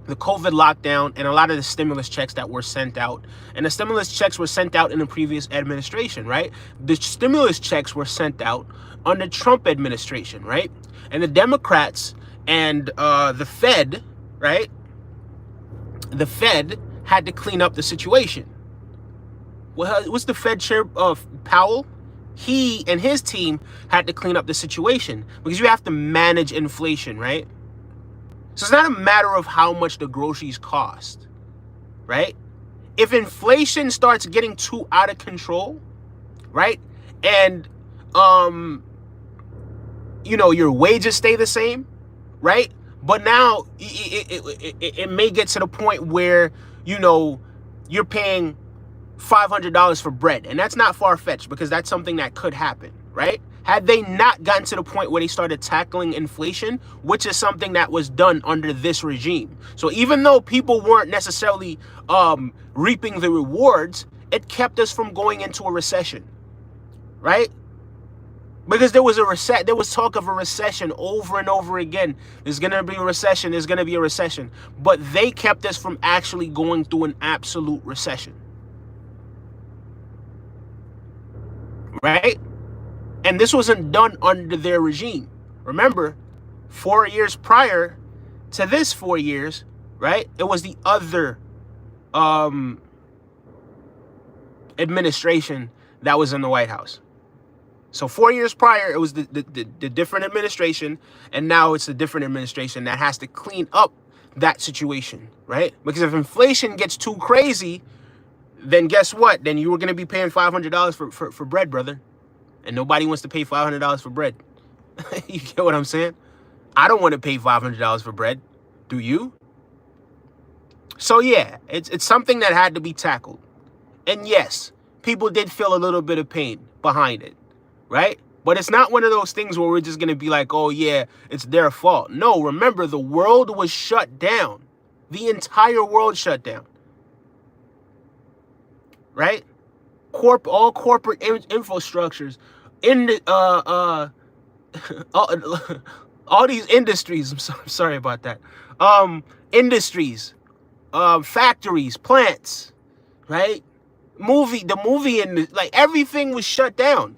The COVID lockdown and a lot of the stimulus checks that were sent out. And the stimulus checks were sent out in the previous administration, right? The stimulus checks were sent out under Trump administration, right? And the Democrats and the Fed, right? The Fed had to clean up the situation. Well, what's the Fed chair of Powell? He and his team had to clean up the situation because you have to manage inflation, right? So it's not a matter of how much the groceries cost, right? If inflation starts getting too out of control, right? And, you know, your wages stay the same, right? But now it may get to the point where, you know, you're paying $500 for bread. And that's not far-fetched because that's something that could happen, right? Had they not gotten to the point where they started tackling inflation, which is something that was done under this regime. So even though people weren't necessarily reaping the rewards, it kept us from going into a recession, right? Because there was talk of a recession over and over again. There's gonna be a recession, there's gonna be a recession. But they kept us from actually going through an absolute recession. Right? And this wasn't done under their regime. Remember, 4 years prior to this 4 years, right? It was the other administration that was in the White House. So 4 years prior, it was the different administration, and now it's the different administration that has to clean up that situation, right? Because if inflation gets too crazy, then guess what? Then you were going to be paying $500 for bread, brother. And nobody wants to pay $500 for bread. You get what I'm saying? I don't want to pay $500 for bread. Do you? So yeah, it's something that had to be tackled. And yes, people did feel a little bit of pain behind it, right? But it's not one of those things where we're just going to be like, oh yeah, it's their fault. No, remember, the world was shut down. The entire world shut down. Right? All corporate infrastructures in the all these industries. I'm sorry about that. Industries, factories, plants, right? The movie and like everything was shut down.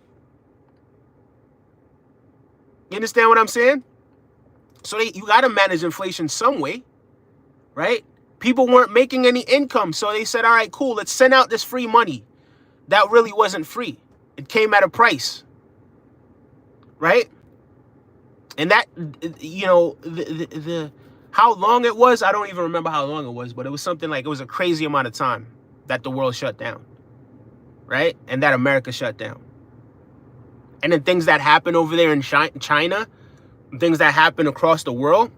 You understand what I'm saying? So you got to manage inflation some way, right? People weren't making any income, so they said, all right, cool, let's send out this free money. That really wasn't free. It came at a price, right? And that, you know, the how long it was, I don't even remember how long it was, but it was something like, it was a crazy amount of time that the world shut down, right? And that America shut down. And then things that happen over there in China, things that happen across the world,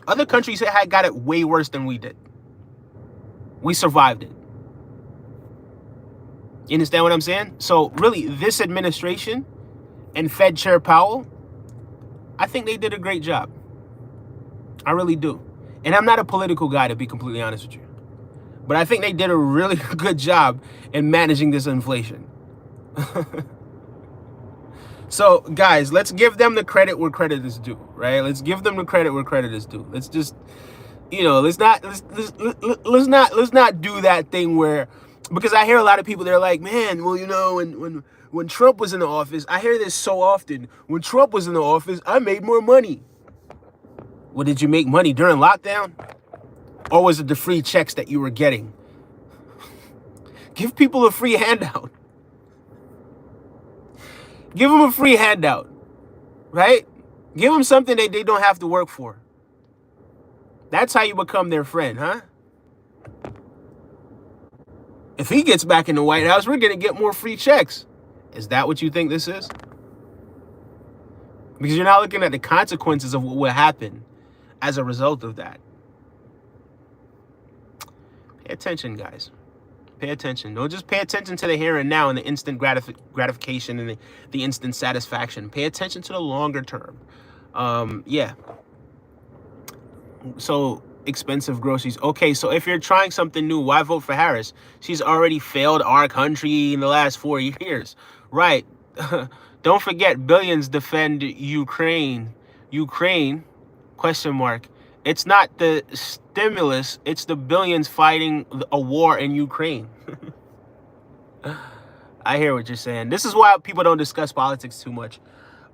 other countries had got it way worse than we did. We survived it. You understand what I'm saying? So really, this administration and Fed Chair Powell, I think they did a great job. I really do. And I'm not a political guy, to be completely honest with you. But I think they did a really good job in managing this inflation. So, guys, let's give them the credit where credit is due, right? Let's give them the credit where credit is due. Let's just, you know, let's not do that thing where, because I hear a lot of people, they're like, man, well, you know, when Trump was in the office, I hear this so often. When Trump was in the office, I made more money. Well, did you make money during lockdown? Or was it the free checks that you were getting? Give people a free handout. Give them a free handout, right? Give them something that they don't have to work for. That's how you become their friend, huh? If he gets back in the White House, we're going to get more free checks. Is that what you think this is? Because you're not looking at the consequences of what will happen as a result of that. Pay attention, guys. Pay attention. Don't just pay attention to the here and now and the instant gratification and the instant satisfaction. Pay attention to the longer term. Yeah. So, expensive groceries. Okay, so if you're trying something new, why vote for Harris? She's already failed our country in the last 4 years. Right. Don't forget, billions defend Ukraine. Ukraine, question mark. It's not the stimulus, it's the billions fighting a war in Ukraine. I hear what you're saying. This is why people don't discuss politics too much.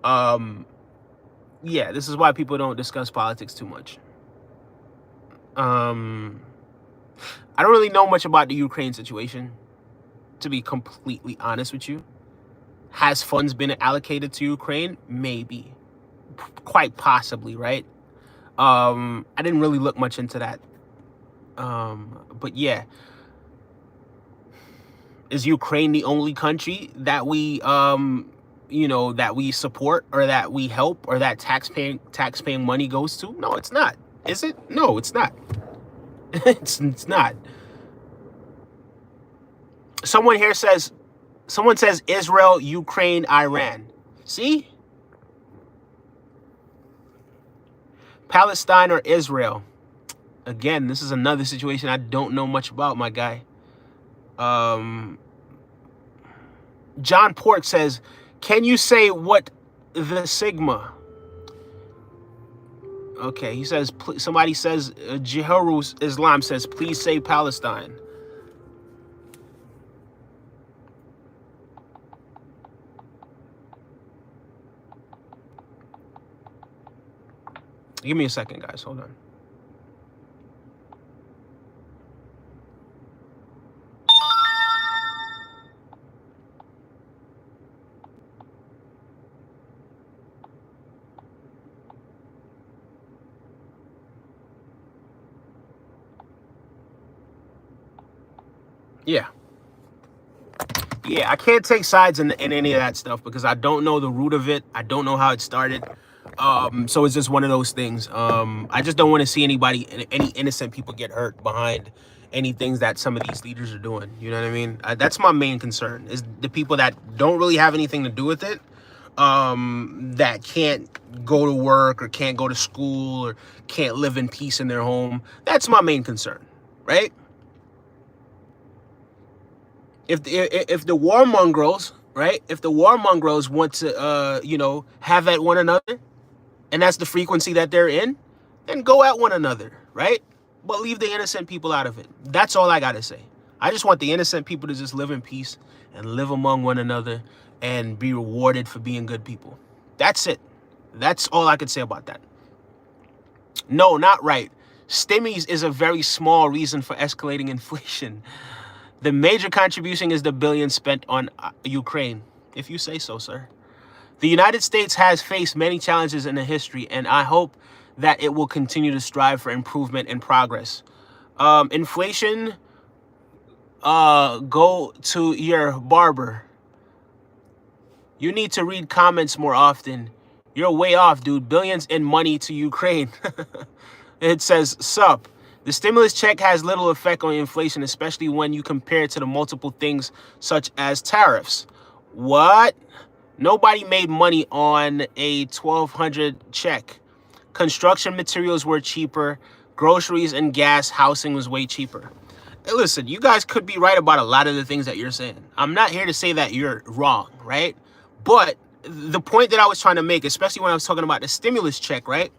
Yeah, this is why people don't discuss politics too much. I don't really know much about the Ukraine situation, to be completely honest with you. Has funds been allocated to Ukraine? Maybe. Quite possibly, right? I didn't really look much into that. But yeah. Is Ukraine the only country that we you know, that we support or that we help or that taxpaying money goes to? No, it's not. Is it? No, it's not. It's not. Someone says Israel, Ukraine, Iran. See? Palestine or Israel? Again, this is another situation I don't know much about, my guy. John Pork says, can you say what the Sigma? Okay, he says, somebody says, Jehoru's Islam says, please say Palestine. Give me a second, guys. Hold on. Yeah. Yeah, I can't take sides in any of that stuff because I don't know the root of it. I don't know how it started. So it's just one of those things. I just don't want to see any innocent people get hurt behind any things that some of these leaders are doing. You know what I mean? That's my main concern, is the people that don't really have anything to do with it, that can't go to work or can't go to school or can't live in peace in their home. That's my main concern, right? If the warmongers, right? If the warmongers want to, have at one another, and that's the frequency that they're in, then go at one another, right? But leave the innocent people out of it. That's all I gotta say. I just want the innocent people to just live in peace and live among one another and be rewarded for being good people. That's it. That's all I could say about that. No, not right. Stimmies is a very small reason for escalating inflation. The major contribution is the billions spent on Ukraine, if you say so, sir. The United States has faced many challenges in the history, and I hope that it will continue to strive for improvement and progress. Inflation, go to your barber. You need to read comments more often. You're way off, dude. Billions in money to Ukraine. It says, sup. The stimulus check has little effect on inflation, especially when you compare it to the multiple things such as tariffs. What? Nobody made money on a $1,200 check. Construction materials were cheaper. Groceries and gas, housing was way cheaper. Hey, listen, you guys could be right about a lot of the things that you're saying. I'm not here to say that you're wrong, right? But the point that I was trying to make, especially when I was talking about the stimulus check, right?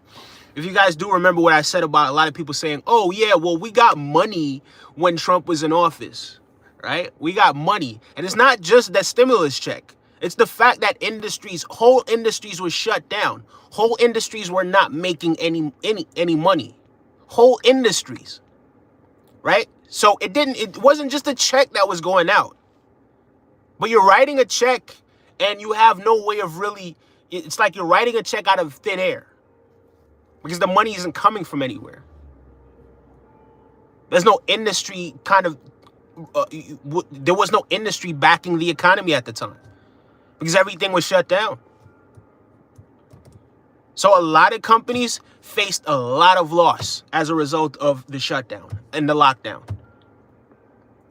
If you guys do remember what I said about a lot of people saying, oh, yeah, well, we got money when Trump was in office, right? We got money. And it's not just that stimulus check. It's the fact that whole industries were shut down. Whole industries were not making any money. Whole industries, right? So it wasn't just a check that was going out. But you're writing a check and you have no way of really, it's like you're writing a check out of thin air. Because the money isn't coming from anywhere. There's no industry there was no industry backing the economy at the time. Because everything was shut down. So a lot of companies faced a lot of loss as a result of the shutdown and the lockdown.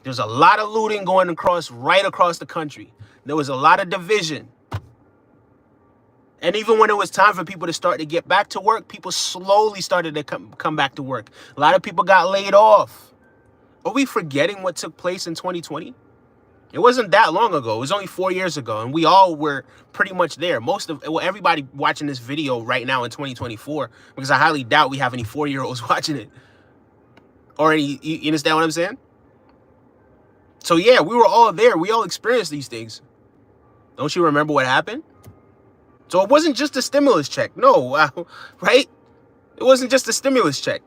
There's a lot of looting going right across the country. There was a lot of division. And even when it was time for people to start to get back to work, people slowly started to come back to work. A lot of people got laid off. Are we forgetting what took place in 2020? It wasn't that long ago. It was only 4 years ago. And we all were pretty much there. Everybody watching this video right now in 2024, because I highly doubt we have any 4-year-olds watching it. Or you understand what I'm saying? So yeah, we were all there. We all experienced these things. Don't you remember what happened? So it wasn't just a stimulus check. No, right? It wasn't just a stimulus check.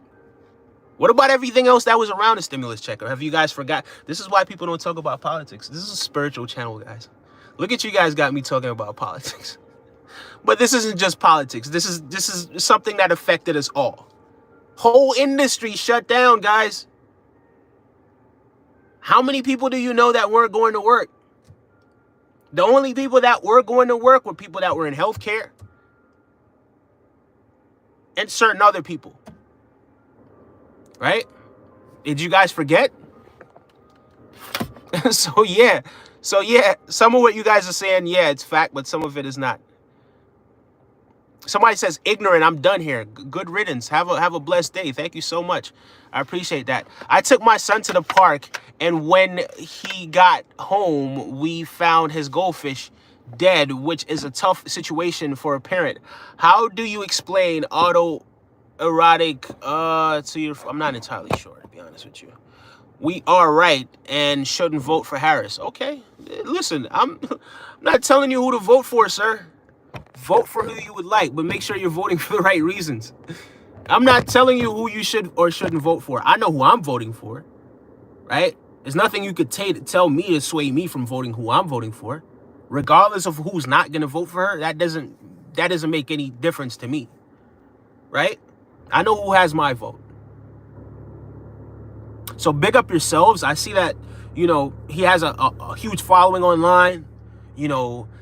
What about everything else that was around the stimulus check? Or have you guys forgot? This is why people don't talk about politics. This is a spiritual channel, guys. Look at you guys got me talking about politics. But this isn't just politics. This is something that affected us all. Whole industry shut down, guys. How many people do you know that weren't going to work? The only people that were going to work were people that were in healthcare and certain other people. Right? Did you guys forget? So yeah, some of what you guys are saying, yeah, it's fact, but some of it is not. Somebody says ignorant. I'm done here. Good riddance. Have a blessed day. Thank you so much. I appreciate that. I took my son to the park, and when he got home, we found his goldfish dead, which is a tough situation for a parent. How do you explain autoerotic to your? I'm not entirely sure, to be honest with you. We are right and shouldn't vote for Harris. Okay, listen, I'm not telling you who to vote for, sir. Vote for who you would like, but make sure you're voting for the right reasons. I'm not telling you who you should or shouldn't vote for. I know who I'm voting for, right? There's nothing you could tell me to sway me from voting who I'm voting for. Regardless of who's not going to vote for her, that doesn't make any difference to me, right? I know who has my vote. So big up yourselves. I see that, he has a huge following online.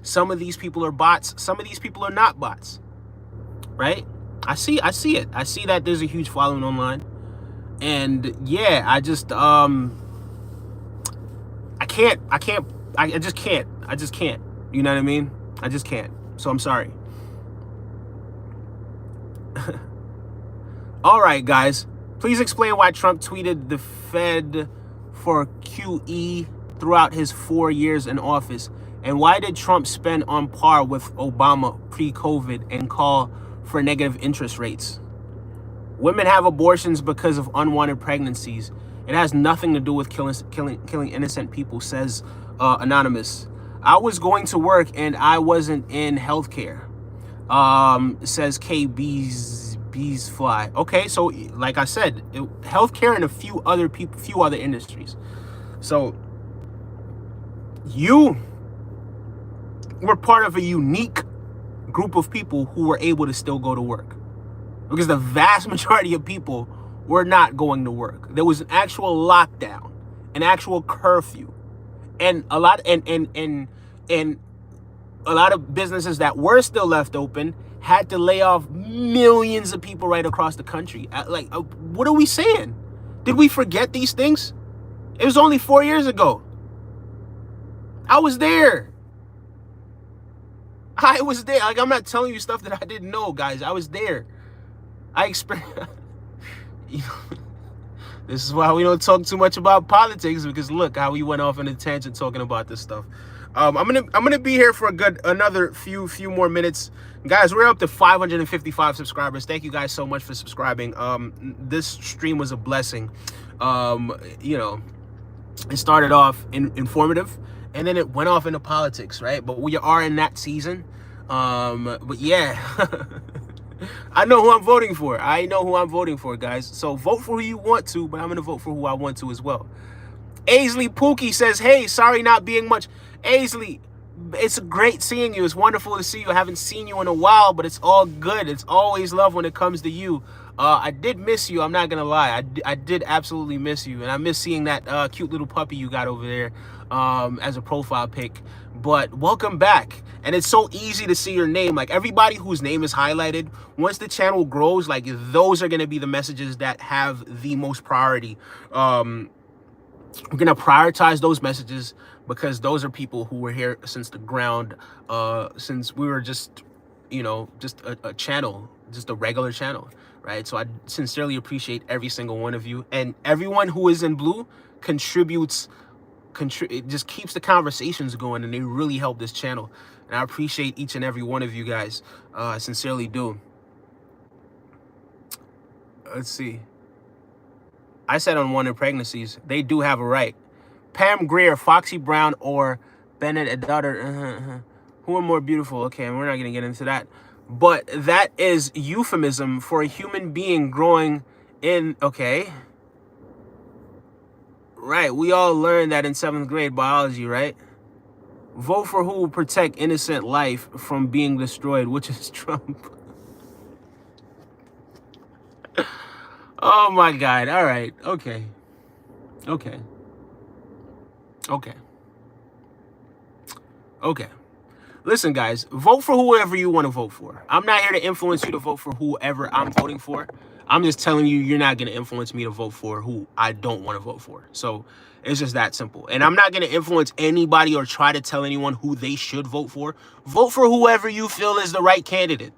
Some of these people are bots. Some of these people are not bots, right? I see it. I see that there's a huge following online. And yeah, I just, I just can't. You know what I mean? I just can't. So I'm sorry. All right, guys. Please explain why Trump tweeted the Fed for QE throughout his 4 years in office. And why did Trump spend on par with Obama pre-COVID and call for negative interest rates? Women have abortions because of unwanted pregnancies. It has nothing to do with killing innocent people, says Anonymous. I was going to work and I wasn't in healthcare, says KB's fly. Okay, so like I said, healthcare and a few other industries. So you were part of a unique group of people who were able to still go to work, because the vast majority of people were not going to work. There was an actual lockdown, an actual curfew, and a lot of businesses that were still left open had to lay off millions of people right across the country. What are we saying? Did we forget these things? It was only 4 years ago. I was there. Like, I'm not telling you stuff that I didn't know, guys. I was there. I experienced. This is why we don't talk too much about politics, because look how we went off on a tangent talking about this stuff. I'm gonna be here for another few more minutes, guys. We're up to 555 subscribers. Thank you guys so much for subscribing. This stream was a blessing. It started off informative, and then it went off into politics, right? But we are in that season. But yeah. I know who I'm voting for. Guys. So vote for who you want to, but I'm going to vote for who I want to as well. Aisley Pookie says, hey, sorry not being much. Aisley, it's great seeing you. It's wonderful to see you. I haven't seen you in a while, but it's all good. It's always love when it comes to you. I did miss you. I'm not going to lie. I did absolutely miss you. And I miss seeing that cute little puppy you got over there as a profile pic. But welcome back. And it's so easy to see your name. Like, everybody whose name is highlighted, once the channel grows, like, those are going to be the messages that have the most priority. We're going to prioritize those messages because those are people who were here since the ground, since we were just, just a channel, just a regular channel, right? So I sincerely appreciate every single one of you. And everyone who is in blue contributes, it just keeps the conversations going, and they really help this channel. And I appreciate each and every one of you guys. I sincerely do. Let's see. I said unwanted pregnancies. They do have a right. Pam Grier, Foxy Brown, or Bennett Daughter. Who are more beautiful? Okay, we're not going to get into that. But that is euphemism for a human being growing in... Okay. Right, we all learned that in 7th grade biology, right? Vote for who will protect innocent life from being destroyed, which is Trump. Oh my God. All right. Okay. Listen, guys, vote for whoever you want to vote for. I'm not here to influence you to vote for whoever I'm voting for. I'm just telling you, you're not going to influence me to vote for who I don't want to vote for. So it's just that simple. And I'm not going to influence anybody or try to tell anyone who they should vote for. Vote for whoever you feel is the right candidate.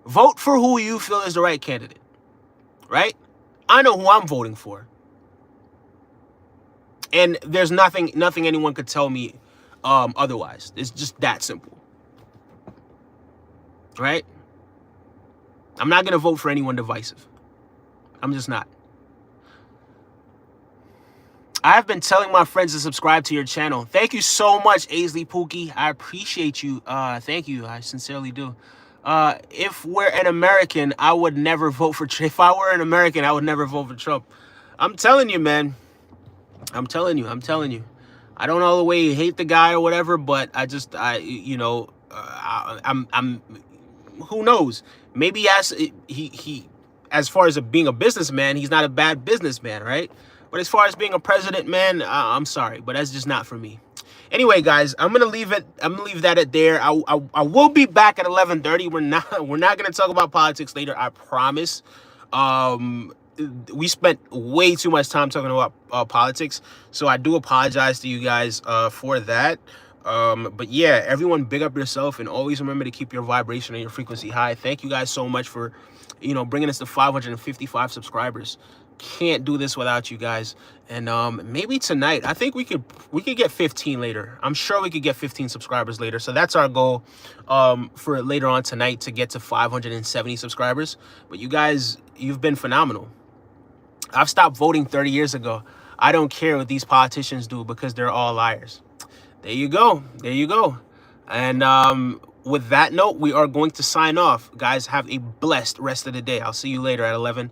Vote for who you feel is the right candidate, right? I know who I'm voting for. And there's nothing anyone could tell me otherwise. It's just that simple. Right? I'm not going to vote for anyone divisive. I'm just not. I've been telling my friends to subscribe to your channel. Thank you so much, Aisley Pookie. I appreciate you. Thank you. I sincerely do. If we're an American, I would never vote for Trump. If I were an American, I would never vote for Trump. I'm telling you, man. I'm telling you. I don't all the way hate the guy or whatever, but I'm who knows? Maybe he as far as being a businessman, he's not a bad businessman, right? But as far as being a president, man, I'm sorry, but that's just not for me. Anyway, guys, I'm gonna leave that at there. I will be back at 11:30. We're not gonna talk about politics later. I promise. We spent way too much time talking about politics, so I do apologize to you guys for that. But yeah, everyone, big up yourself, and always remember to keep your vibration and your frequency high. Thank you guys so much for bringing us to 555 subscribers. Can't do this without you guys. And maybe tonight, I think we could get 15 later. I'm sure we could get 15 subscribers later. So that's our goal for later on tonight, to get to 570 subscribers. But you guys, you've been phenomenal. I've stopped voting 30 years ago. I don't care what these politicians do, because they're all liars. There you go. And with that note, we are going to sign off. Guys, have a blessed rest of the day. I'll see you later at 11:30.